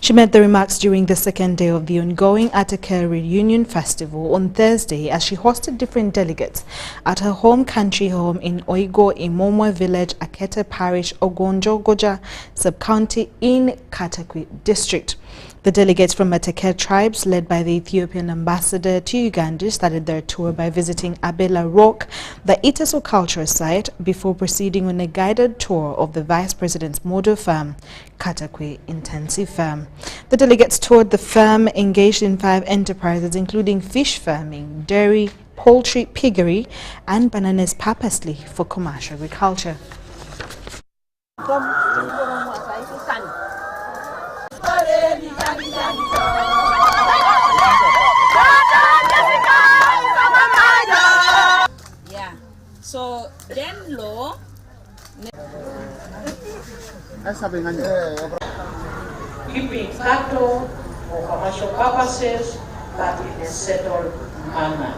She made the remarks during the second day of the ongoing Atake Reunion Festival on Thursday as she hosted different delegates at her home country home in Oigo Imomwe Village, Akete Parish, Ogonjo Goja Sub-County in Katakwi District. The delegates from Atake tribes, led by the Ethiopian ambassador to Uganda, started their tour by visiting Abela Rock, the Iteso cultural site, before proceeding on a guided tour of the Vice President's model farm, Katakwi Intensive Farm. The delegates toured the farm, engaged in 5 enterprises, including fish farming, dairy, poultry, piggery, and bananas purposely for commercial agriculture. Yeah. So then law keeping cattle for commercial purposes, but in a settled manner.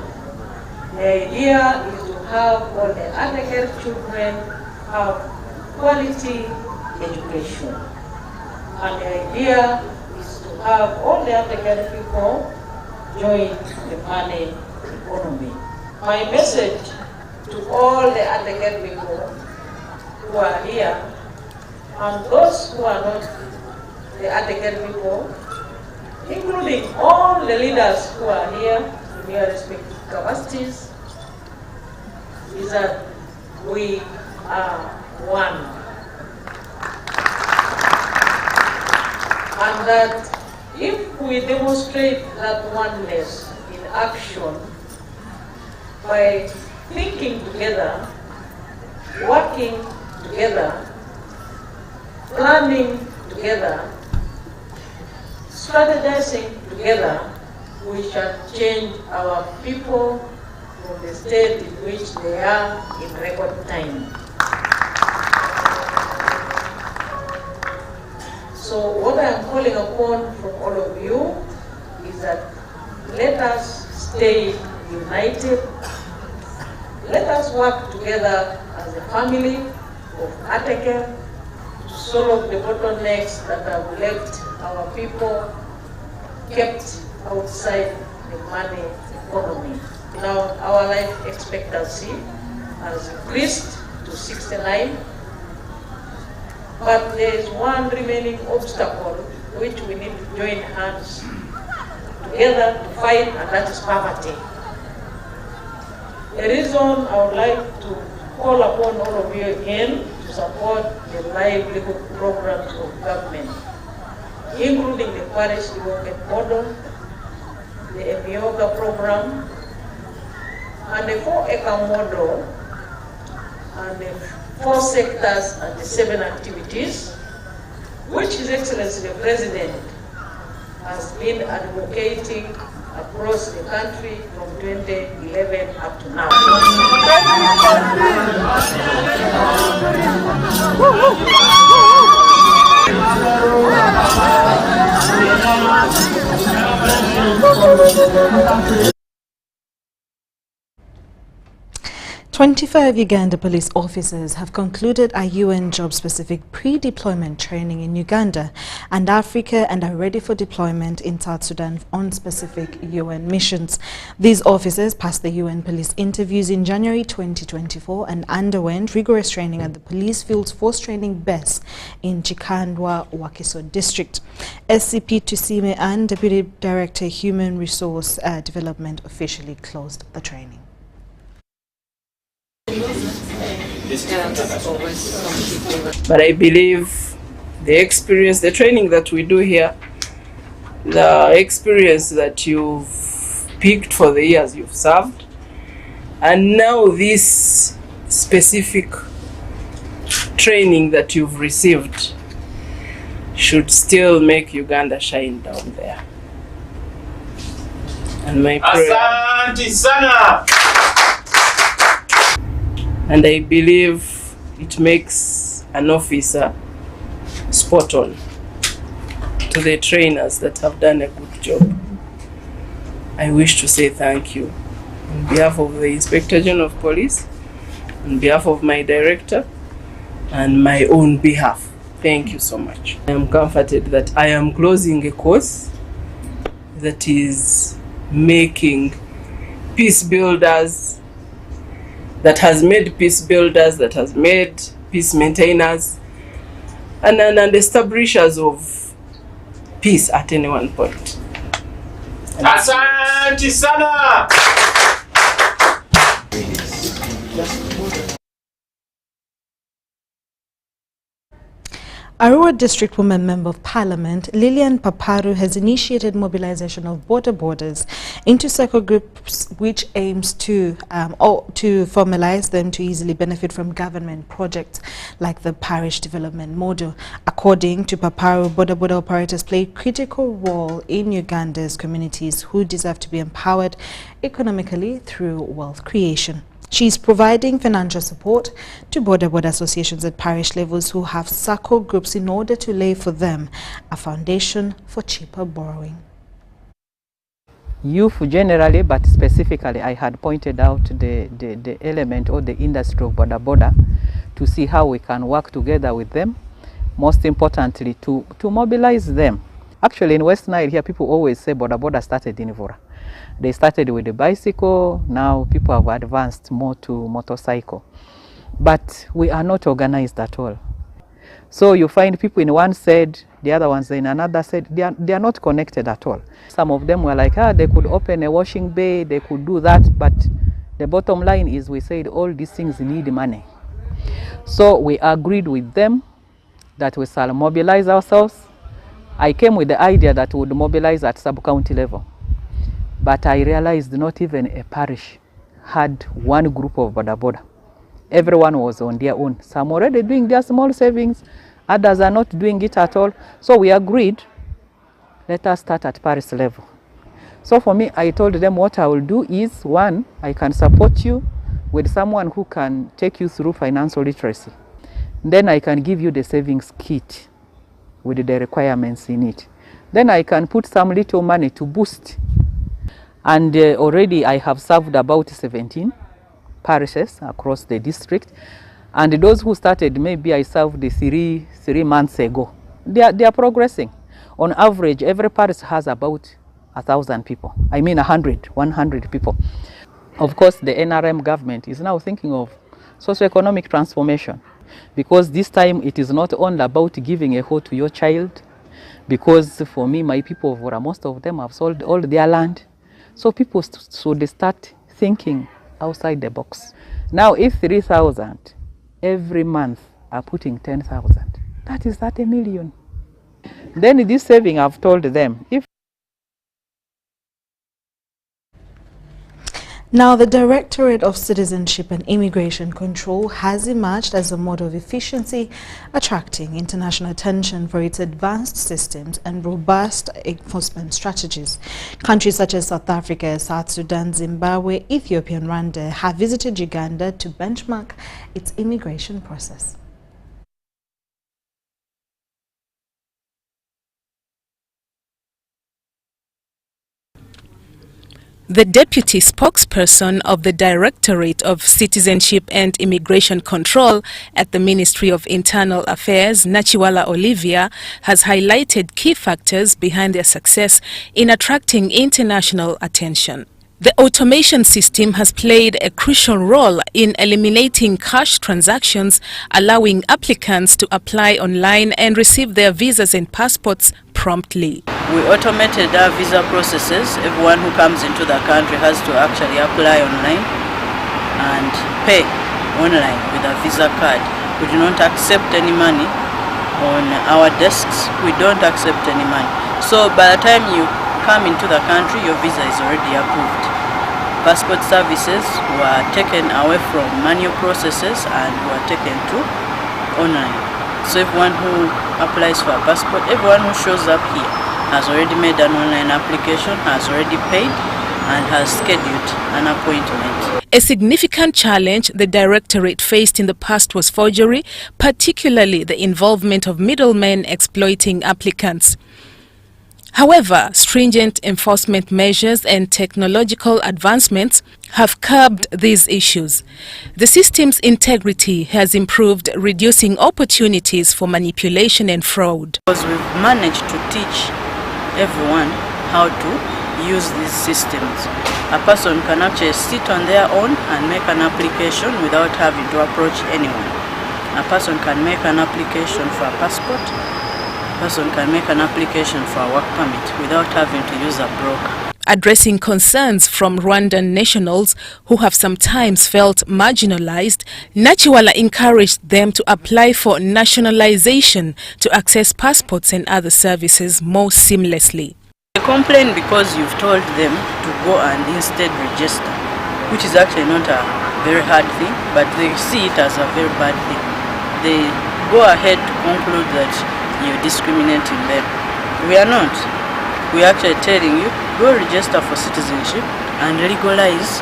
The idea is to have all the Atake children have quality education. And the idea is to have all the Atake people join the money economy. My message to all the Atake people who are here and those who are not the Atake people, including all the leaders who are here in their respective capacities, is that we are one. And that if we demonstrate that oneness in action by thinking together, working together, planning together, strategizing together, we shall change our people from the state in which they are in record time. So what I am calling upon from all of you is that let us stay united. Let us work together as a family of Atake to solve the bottlenecks that have left our people kept outside the money economy. Now our life expectancy has increased to 69, but there is one remaining obstacle which we need to join hands together to fight, and that is poverty. The reason I would like to call upon all of you again to support the livelihood programs of government, including the parish development model, the Emioga program, and the 4-acre model, and the 4 sectors and the 7 activities, which His Excellency the President has been advocating across the country from 2011 up to now. "25 Uganda police officers have concluded a UN job-specific pre-deployment training in Uganda and Africa and are ready for deployment in South Sudan on specific UN missions. These officers passed the UN police interviews in January 2024 and underwent rigorous training at the Police Field Force Training Base in Chikandwa, Wakiso District. SCP Tusime and Deputy Director Human Resource Development officially closed the training. But I believe the experience, the training that we do here, the experience that you've picked for the years you've served, and now this specific training that you've received should still make Uganda shine down there. And my prayer, Asante sana. and I believe it makes an officer spot on to the trainers that have done a good job. I wish to say thank you on behalf of the Inspector General of Police, on behalf of my director, and my own behalf. Thank you so much. I am comforted that I am closing a course that is making peace builders, that has made peace builders, that has made peace maintainers, and establishers of peace at any one point. Asante sana. Arua District Women Member of Parliament Lillian Paparu has initiated mobilization of border borders into circle groups, which aims to formalize them to easily benefit from government projects like the parish development model. According to Paparu, border operators play a critical role in Uganda's communities who deserve to be empowered economically through wealth creation. She is providing financial support to border associations at parish levels who have circle groups in order to lay for them a foundation for cheaper borrowing. Youth generally, but specifically, I had pointed out the element or the industry of border to see how we can work together with them, most importantly to mobilize them. Actually, in West Nile here, people always say border started in Ivora. They started with the bicycle, now people have advanced more to motorcycle. But we are not organized at all. So you find people in one side, the other ones in another side, they are not connected at all. Some of them were like, they could open a washing bay, they could do that, but the bottom line is we said all these things need money. So we agreed with them that we shall mobilize ourselves. I came with the idea that we would mobilize at sub-county level. But I realized not even a parish had one group of border. Everyone was on their own. Some already doing their small savings, others are not doing it at all. So we agreed, let us start at parish level. So for me, I told them what I will do is, one, I can support you with someone who can take you through financial literacy. Then I can give you the savings kit with the requirements in it. Then I can put some little money to boost. And already I have served about 17 parishes across the district. And those who started, maybe I served 3 months ago. They are progressing. On average, every parish has about 1,000 people. I mean 100 people. Of course, the NRM government is now thinking of socio-economic transformation, because this time it is not only about giving a hoe to your child, because for me, my people, most of them have sold all their land. So people should start thinking outside the box. Now, if 3,000 every month are putting 10,000, that is 30 million. Then this saving, I've told them, if Now, the Directorate of Citizenship and Immigration Control has emerged as a model of efficiency, attracting international attention for its advanced systems and robust enforcement strategies. Countries such as South Africa, South Sudan, Zimbabwe, Ethiopia and Rwanda have visited Uganda to benchmark its immigration process. The deputy spokesperson of the Directorate of Citizenship and Immigration Control at the Ministry of Internal Affairs, Nachiwala Olivia, has highlighted key factors behind their success in attracting international attention. The automation system has played a crucial role in eliminating cash transactions, allowing applicants to apply online and receive their visas and passports promptly. We automated our visa processes. Everyone who comes into the country has to actually apply online and pay online with a visa card. We do not accept any money on our desks. We don't accept any money. So by the time you come into the country, your visa is already approved. Passport services were taken away from manual processes and were taken to online. So everyone who applies for a passport, everyone who shows up here has already made an online application, has already paid, and has scheduled an appointment. A significant challenge the Directorate faced in the past was forgery, particularly the involvement of middlemen exploiting applicants. However, stringent enforcement measures and technological advancements have curbed these issues. The system's integrity has improved, reducing opportunities for manipulation and fraud. Because we've managed to teach everyone how to use these systems. A person can actually sit on their own and make an application without having to approach anyone. A person can make an application for a passport. A person can make an application for a work permit without having to use a broker. Addressing concerns from Rwandan nationals who have sometimes felt marginalized, Nachiwala encouraged them to apply for nationalization to access passports and other services more seamlessly. They complain because you've told them to go and instead register, which is actually not a very hard thing, but they see it as a very bad thing. They go ahead to conclude that you're discriminating them. We are not. We are actually telling you, go register for citizenship and legalize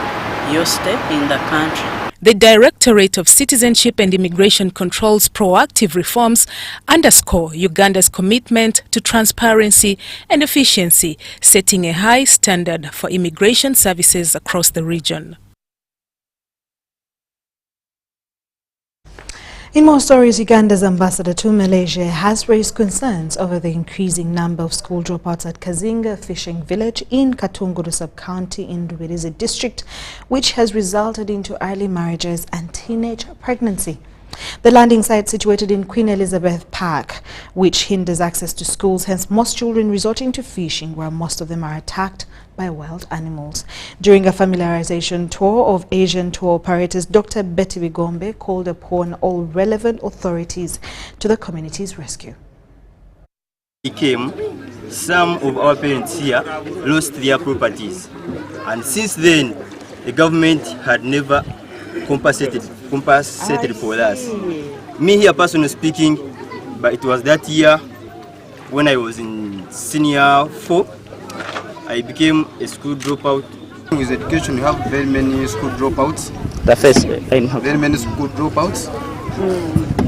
your stay in the country. The Directorate of Citizenship and Immigration Control's proactive reforms underscore Uganda's commitment to transparency and efficiency, setting a high standard for immigration services across the region. In more stories, Uganda's ambassador to Malaysia has raised concerns over the increasing number of school dropouts at Kazinga Fishing Village in Katunguru Sub-County in Rubirizi District, which has resulted into early marriages and teenage pregnancy. The landing site situated in Queen Elizabeth Park, which hinders access to schools, hence most children resorting to fishing, where most of them are attacked by wild animals. During a familiarization tour of Asian tour operators, Dr. Betty Bigombe called upon all relevant authorities to the community's rescue. Some of our parents here lost their properties, and since then the government had never compensated for us. Me here personally speaking, but it was that year when I was in senior 4, I became a school dropout. With education, we have very many school dropouts. The first, very many school dropouts.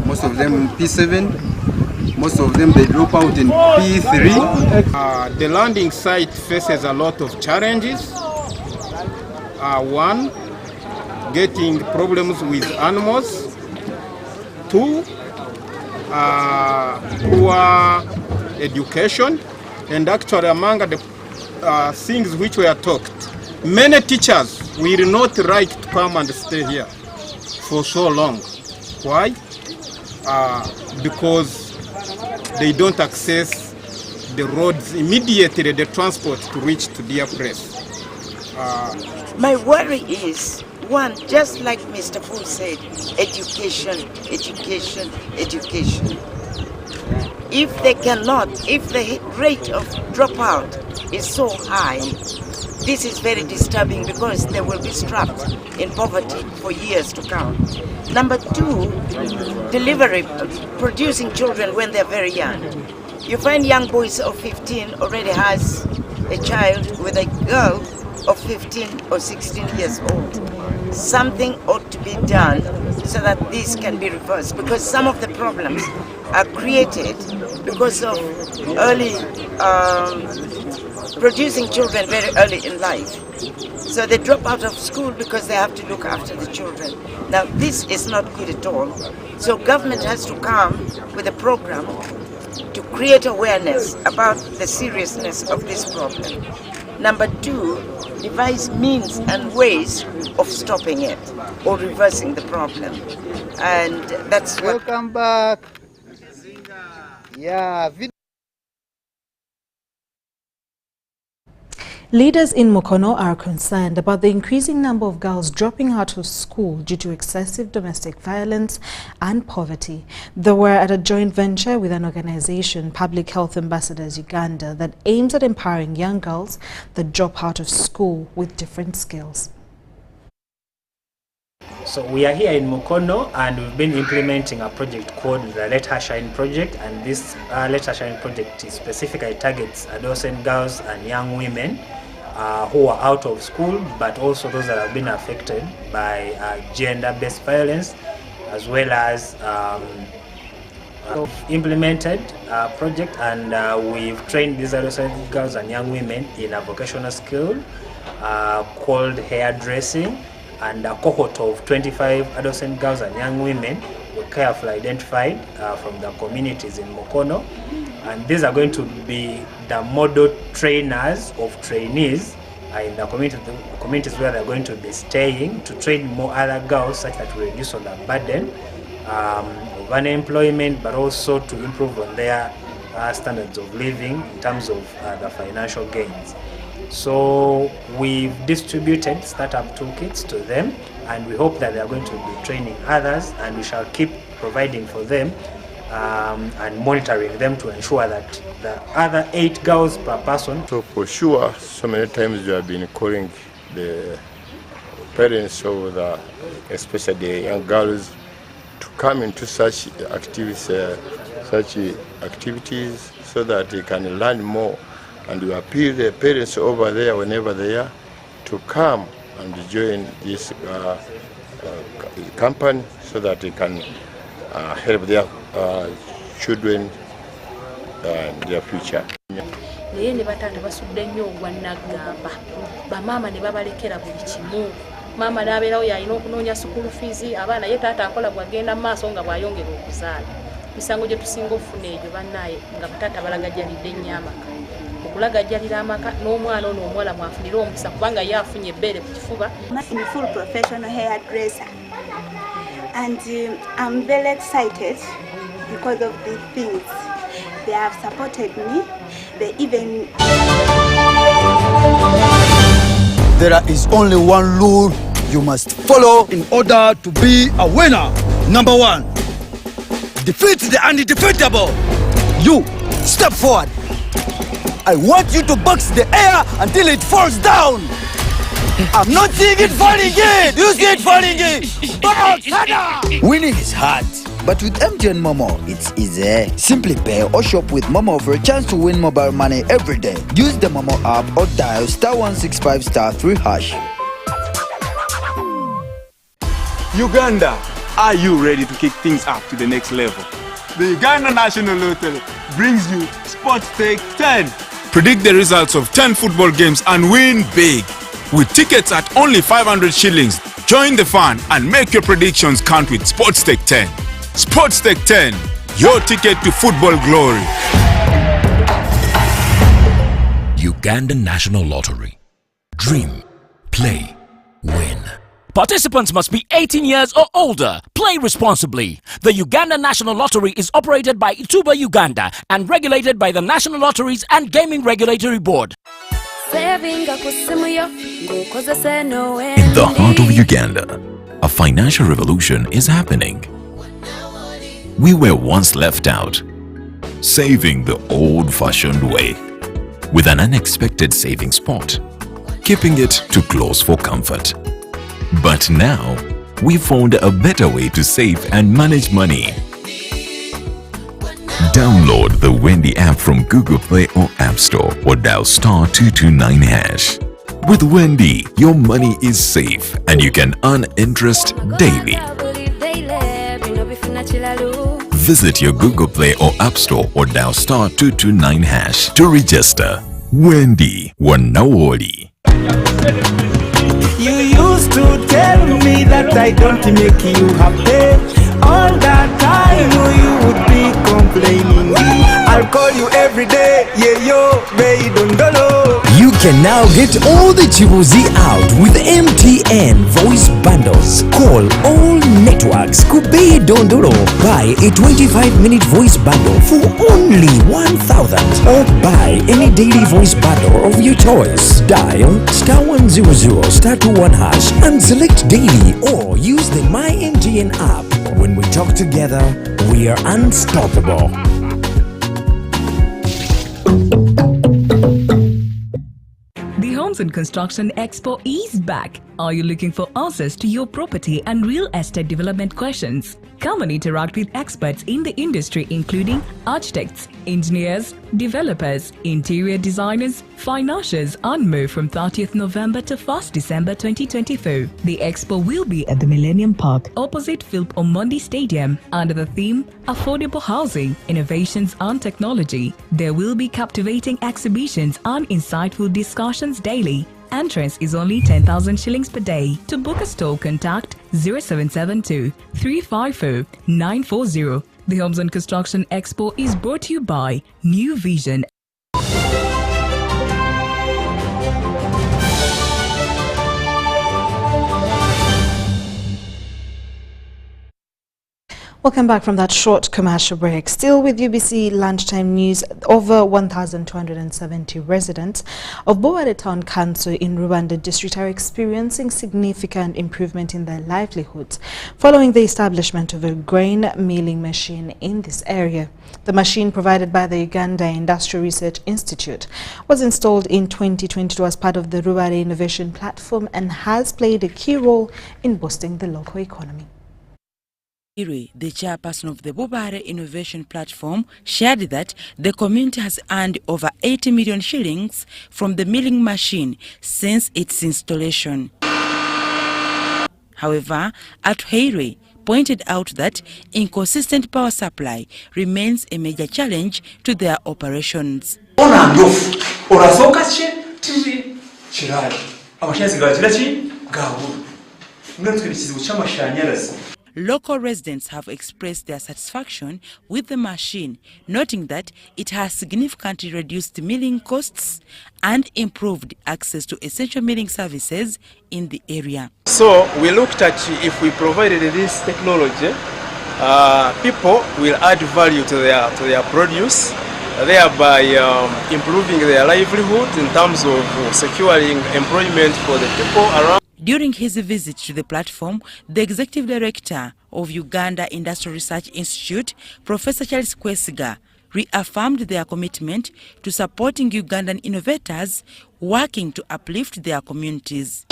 Most of them in P7. Most of them they drop out in P3. The landing site faces a lot of challenges. One, getting problems with animals. 2, poor education. And actually among the things which were talked, many teachers will not like to come and stay here for so long. Why? Because they don't access the roads immediately, the transport to reach to their place. My worry is, one, just like Mr. Fu said, education, education, education. If they cannot, if the rate of dropout is so high, this is very disturbing because they will be strapped in poverty for years to come. Number 2, delivery, producing children when they're very young. You find young boys of 15 already has a child with a girl of 15 or 16 years old. Something ought to be done so that this can be reversed, because some of the problems are created because of early producing children very early in life. So they drop out of school because they have to look after the children. Now this is not good at all. So government has to come with a program to create awareness about the seriousness of this problem. Number 2, devise means and ways of stopping it or reversing the problem. And that's what... Welcome back. Yeah. Leaders in Mukono are concerned about the increasing number of girls dropping out of school due to excessive domestic violence and poverty. They were at a joint venture with an organization, Public Health Ambassadors Uganda, that aims at empowering young girls that drop out of school with different skills. So we are here in Mukono and we've been implementing a project called the Let Her Shine project, and this Let Her Shine project specifically targets adolescent girls and young women who are out of school, but also those that have been affected by gender-based violence, as well as implemented a project, and we've trained these adolescent girls and young women in a vocational skill called hairdressing, and a cohort of 25 adolescent girls and young women were carefully identified from the communities in Mukono, and these are going to be the model trainers of trainees in the communities where they're going to be staying, to train more other girls such that we reduce on the burden of unemployment, but also to improve on their standards of living in terms of the financial gains. So we've distributed startup toolkits to them, and we hope that they are going to be training others, and we shall keep providing for them and monitoring them to ensure that the other 8 girls per person. So for sure, so many times we have been calling the parents of especially the young girls to come into such activities so that they can learn more. And we appeal the parents over there whenever they are to come and join this company so that they can help their children in their future. Naye ne batata basudde nnyo ogwannagamba bamaama ne babalekera buli kimu. Maama n'abeerawo yalina okunoonya school fees, abaana ye taata akola bw'agenda mu maaso nga bw'ayongera okuzaala. Misango gye tusinga okufuna egyo bannaaye nga bataata balagajjalidde nnyo amaka. Okulagajjalira amaka n'omwana ono omuwala mwafunira omukisa kubanga ye afunye ebbeere ku kifuba. I'm a full professional hairdresser, and I'm very excited because of these things. They have supported me. They even... There is only one rule you must follow in order to be a winner. Number 1, defeat the undefeatable. You, step forward. I want you to box the air until it falls down. I'm not seeing it falling in. You see it falling in. Box, harder. Winning is hard, but with MTN Momo, it's easy. Simply pay or shop with Momo for a chance to win mobile money every day. Use the Momo app or dial *165*3#. Uganda, are you ready to kick things up to the next level? The Uganda National Lottery brings you Sports Stake 10. Predict the results of 10 football games and win big. With tickets at only 500 shillings, join the fun and make your predictions count with Sports Stake 10. Sports Stake 10, your ticket to football glory. Uganda National Lottery. Dream, play, win. Participants must be 18 years or older. Play responsibly. The Uganda National Lottery is operated by Ituba Uganda and regulated by the National Lotteries and Gaming Regulatory Board. In the heart of Uganda, a financial revolution is happening. We were once left out, saving the old-fashioned way, with an unexpected saving spot, keeping it too close for comfort. But now, we found a better way to save and manage money. Download the Wendy app from Google Play or App Store or dial *229#. With Wendy, your money is safe and you can earn interest daily. Visit your Google Play or App Store or dial *229# to register. Wendy Wanawoli. You used to tell me that I don't make you happy. All that time you would be complaining. I'll call you every day, yeah yo, baby dondolo. You can now get all the Chibuzi out with MTN voice bundles. Call all networks, Kubei Dondoro. Buy a 25-minute voice bundle for only 1,000, or buy any daily voice bundle of your choice. Dial *100*21# and select daily, or use the My MTN app. When we talk together, we are unstoppable. The Homes and Construction Expo is back. Are you looking for answers to your property and real estate development questions? Come and interact with experts in the industry including architects, engineers, developers, interior designers, financiers and more from 30th November to 1st December 2024. The expo will be at the Millennium Park opposite Philip Omondi Stadium under the theme Affordable Housing, Innovations and Technology. There will be captivating exhibitions and insightful discussions daily. Entrance is only 10,000 shillings per day. To book a stall, contact 0772 354 940. The Homes and Construction Expo is brought to you by New Vision. Welcome back from that short commercial break. Still with UBC Lunchtime News, over 1,270 residents of Bowale Town Council in Rwanda District are experiencing significant improvement in their livelihoods following the establishment of a grain milling machine in this area. The machine, provided by the Uganda Industrial Research Institute, was installed in 2022 as part of the Rwanda Innovation Platform and has played a key role in boosting the local economy. The chairperson of the Bubare Innovation Platform shared that the community has earned over 80 million shillings from the milling machine since its installation. However, Atuheire pointed out that inconsistent power supply remains a major challenge to their operations. Local residents have expressed their satisfaction with the machine, noting that it has significantly reduced milling costs and improved access to essential milling services in the area. So we looked at if we provided this technology, people will add value to their produce, thereby improving their livelihood in terms of securing employment for the people around. During his visit to the platform, the Executive Director of Uganda Industrial Research Institute, Professor Charles Kwesiga, reaffirmed their commitment to supporting Ugandan innovators working to uplift their communities.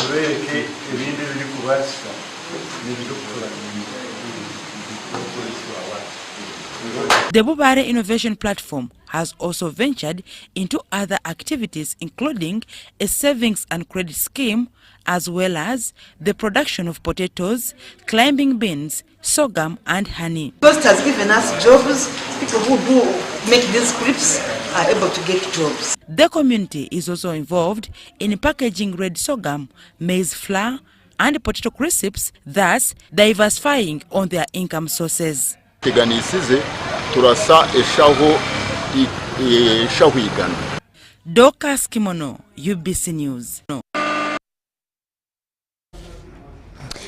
The Bubare Innovation Platform has also ventured into other activities including a savings and credit scheme, as well as the production of potatoes, climbing beans, sorghum and honey. Cost has given us jobs. People who do make these scripts are able to get jobs. The community is also involved in packaging red sorghum, maize flour and potato crisps, thus diversifying on their income sources. Dorcas Kimono, UBC News.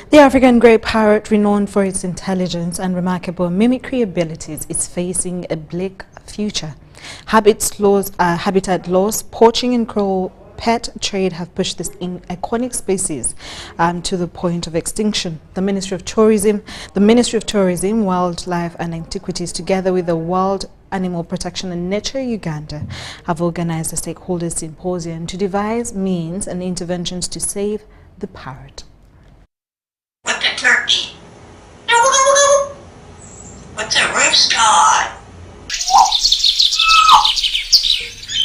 The African grey parrot, renowned for its intelligence and remarkable mimicry abilities, is facing a bleak future. Habitat loss, poaching and cruel pet trade have pushed this iconic species to the point of extinction. The Ministry of Tourism, Wildlife and Antiquities, together with the World Animal Protection and Nature Uganda, have organized a stakeholders symposium to devise means and interventions to save the parrot. What's a turkey? What's a rooster?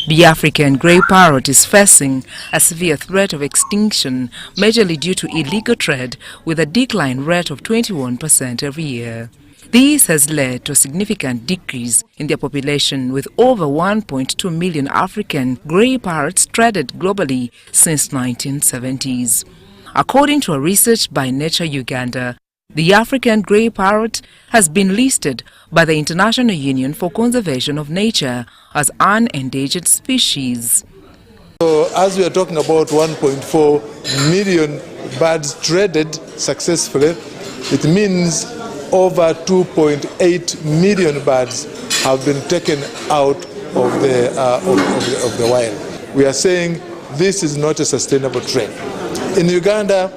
The African grey parrot is facing a severe threat of extinction, majorly due to illegal trade, with a decline rate of 21% every year. This has led to a significant decrease in their population, with over 1.2 million African grey parrots traded globally since 1970s. According to a research by Nature Uganda, the African grey parrot has been listed by the International Union for Conservation of Nature as an endangered species. So as we are talking about 1.4 million birds traded successfully, it means over 2.8 million birds have been taken out of the wild. We are saying this is not a sustainable trend. In Uganda,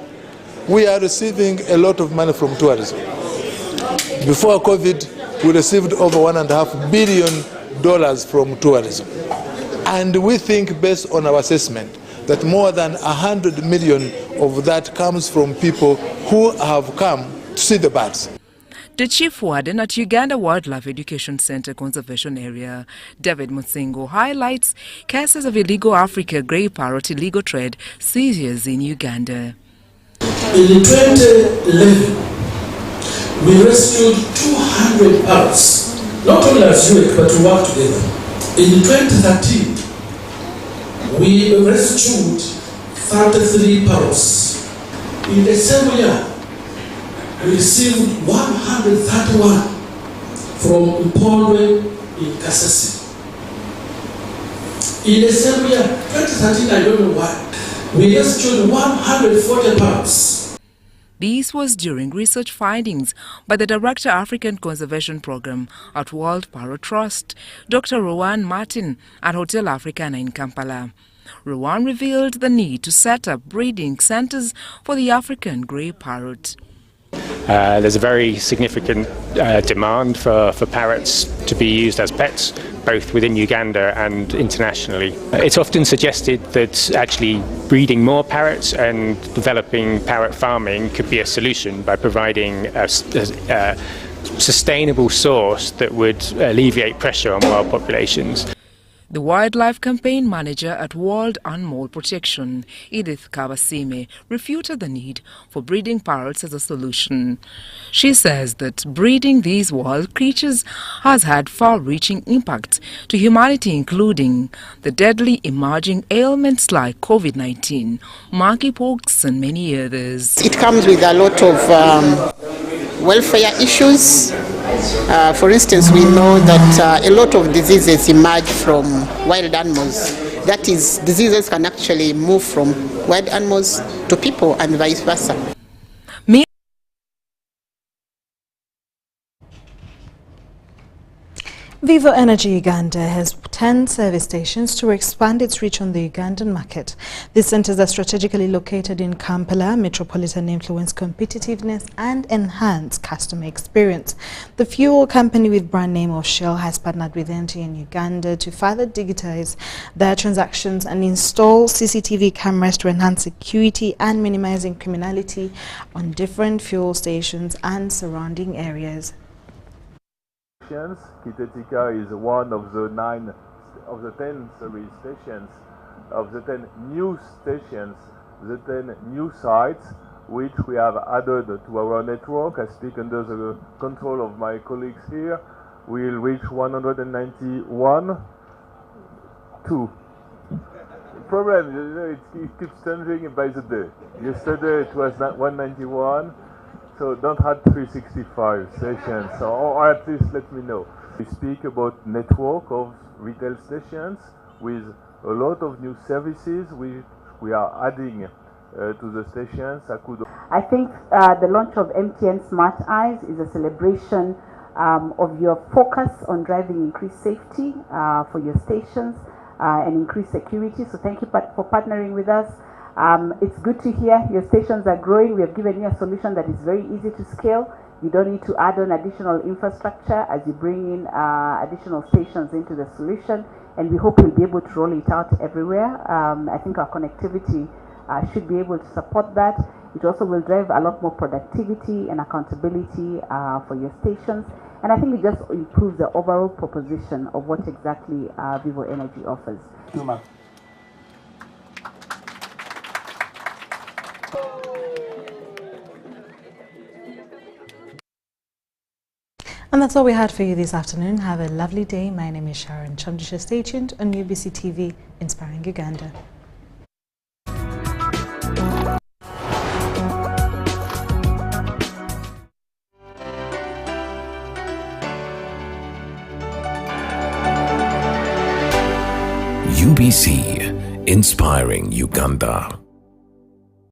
we are receiving a lot of money from tourism. Before COVID, we received over $1.5 billion from tourism. And we think, based on our assessment, that more than 100 million of that comes from people who have come to see the birds. The chief warden at Uganda Wildlife Education Center Conservation Area, David Mutsingo, highlights cases of illegal African grey parrot illegal trade seizures in Uganda. In 2011, we rescued 200 parrots, not only as UEC, but to work together. In 2013, we rescued 33 parrots. In the same year, we received 131 from Mpondwe in Kasese. In the same year, 2013, I don't know why, we rescued 140 parrots. This was during research findings by the Director African Conservation Program at World Parrot Trust, Dr. Rowan Martin, at Hotel Africana in Kampala. Rowan revealed the need to set up breeding centers for the African grey parrot. There's a very significant demand for parrots to be used as pets, both within Uganda and internationally. It's often suggested that actually breeding more parrots and developing parrot farming could be a solution by providing a sustainable source that would alleviate pressure on wild populations. The Wildlife Campaign Manager at World Animal Protection, Edith Kabasime, refuted the need for breeding parrots as a solution. She says that breeding these wild creatures has had far-reaching impact to humanity, including the deadly emerging ailments like COVID-19, monkeypox and many others. It comes with a lot of welfare issues. For instance, we know that a lot of diseases emerge from wild animals. That is, diseases can actually move from wild animals to people and vice versa. Vivo Energy Uganda has 10 service stations to expand its reach on the Ugandan market. These centers are strategically located in Kampala, metropolitan influence competitiveness and enhance customer experience. The fuel company with brand name of Shell has partnered with MTN Uganda to further digitize their transactions and install CCTV cameras to enhance security and minimizing criminality on different fuel stations and surrounding areas. Kitetika is one of the 10 service stations, of the 10 new stations, the 10 new sites which we have added to our network. I speak under the control of my colleagues here. We'll reach 191. The problem, you know, it keeps changing by the day. Yesterday it was 191. So don't have 365 sessions, or at least let me know. We speak about network of retail stations with a lot of new services we are adding to the stations. I think the launch of MTN Smart Eyes is a celebration of your focus on driving increased safety for your stations and increased security. So thank you for partnering with us. It's good to hear your stations are growing. We have given you a solution that is very easy to scale. You don't need to add on additional infrastructure as you bring in additional stations into the solution, and we hope you'll be able to roll it out everywhere. I think our connectivity should be able to support that. It also will drive a lot more productivity and accountability for your stations, and I think it just improves the overall proposition of what exactly Vivo Energy offers. And that's all we had for you this afternoon. Have a lovely day. My name is Sharon Kyomugisha. Stay tuned on UBC TV, Inspiring Uganda. UBC, Inspiring Uganda.